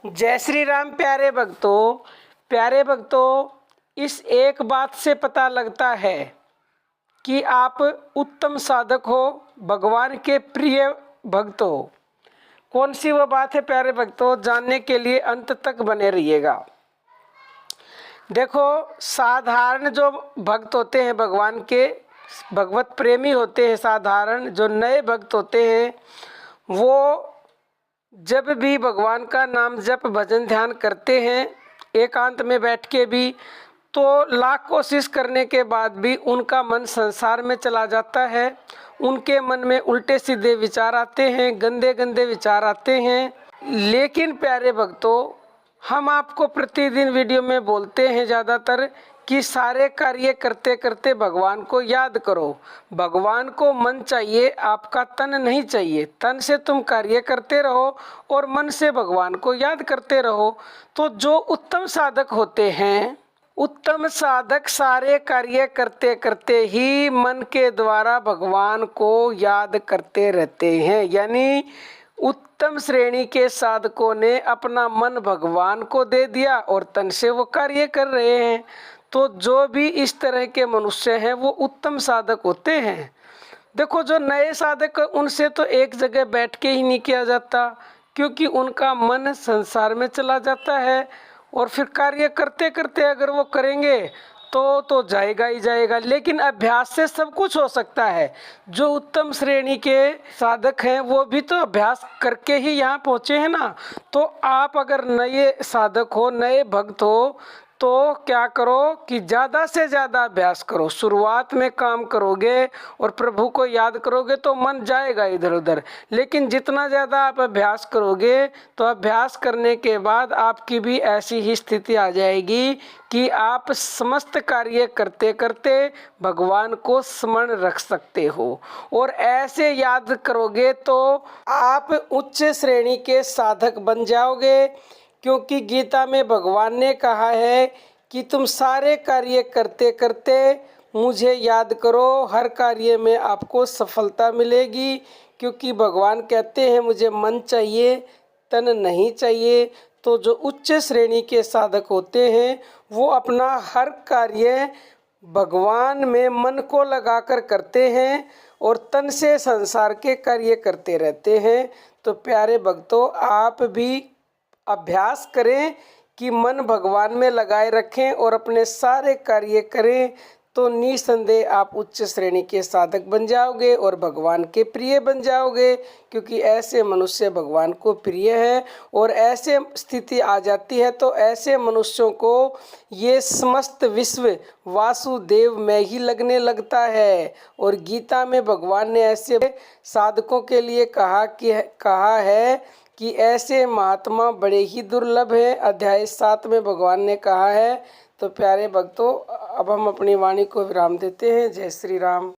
जय श्री राम प्यारे भक्तों, इस एक बात से पता लगता है कि आप उत्तम साधक हो, भगवान के प्रिय भक्त हो। कौन सी वो बात है प्यारे भक्तों, जानने के लिए अंत तक बने रहिएगा। देखो, साधारण जो भक्त होते हैं भगवान के, भगवत प्रेमी होते हैं, साधारण जो नए भक्त होते हैं, वो जब भी भगवान का नाम जप भजन ध्यान करते हैं एकांत में बैठ के भी, तो लाख कोशिश करने के बाद भी उनका मन संसार में चला जाता है। उनके मन में उल्टे सीधे विचार आते हैं, गंदे गंदे विचार आते हैं। लेकिन प्यारे भक्तों, हम आपको प्रतिदिन वीडियो में बोलते हैं ज़्यादातर कि सारे कार्य करते करते भगवान को याद करो। भगवान को मन चाहिए, आपका तन नहीं चाहिए। तन से तुम कार्य करते रहो और मन से भगवान को याद करते रहो। तो जो उत्तम साधक होते हैं, उत्तम साधक सारे कार्य करते करते ही मन के द्वारा भगवान को याद करते रहते हैं। यानी उत्तम श्रेणी के साधकों ने अपना मन भगवान को दे दिया और तन से वो कार्य कर रहे हैं। तो जो भी इस तरह के मनुष्य हैं वो उत्तम साधक होते हैं। देखो, जो नए साधक उनसे तो एक जगह बैठ के ही नहीं किया जाता, क्योंकि उनका मन संसार में चला जाता है और फिर कार्य करते करते अगर वो करेंगे तो जाएगा ही जाएगा। लेकिन अभ्यास से सब कुछ हो सकता है। जो उत्तम श्रेणी के साधक हैं वो भी तो अभ्यास करके ही यहाँ पहुँचे हैं ना। तो आप अगर नए साधक हो, नए भक्त हो, तो क्या करो कि ज़्यादा से ज़्यादा अभ्यास करो। शुरुआत में काम करोगे और प्रभु को याद करोगे तो मन जाएगा इधर उधर। लेकिन जितना ज़्यादा आप अभ्यास करोगे तो अभ्यास करने के बाद आपकी भी ऐसी ही स्थिति आ जाएगी कि आप समस्त कार्य करते करते भगवान को स्मरण रख सकते हो। और ऐसे याद करोगे तो आप उच्च श्रेणी के साधक बन जाओगे। क्योंकि गीता में भगवान ने कहा है कि तुम सारे कार्य करते करते मुझे याद करो, हर कार्य में आपको सफलता मिलेगी। क्योंकि भगवान कहते हैं मुझे मन चाहिए, तन नहीं चाहिए। तो जो उच्च श्रेणी के साधक होते हैं वो अपना हर कार्य भगवान में मन को लगाकर करते हैं और तन से संसार के कार्य करते रहते हैं। तो प्यारे भक्तों, आप भी अभ्यास करें कि मन भगवान में लगाए रखें और अपने सारे कार्य करें, तो निसंदेह आप उच्च श्रेणी के साधक बन जाओगे और भगवान के प्रिय बन जाओगे। क्योंकि ऐसे मनुष्य भगवान को प्रिय है और ऐसे स्थिति आ जाती है तो ऐसे मनुष्यों को ये समस्त विश्व वासुदेव में ही लगने लगता है। और गीता में भगवान ने ऐसे साधकों के लिए कहा है कि ऐसे महात्मा बड़े ही दुर्लभ हैं। अध्याय 7 में भगवान ने कहा है। तो प्यारे भक्तों, अब हम अपनी वाणी को विराम देते हैं। जय श्री राम।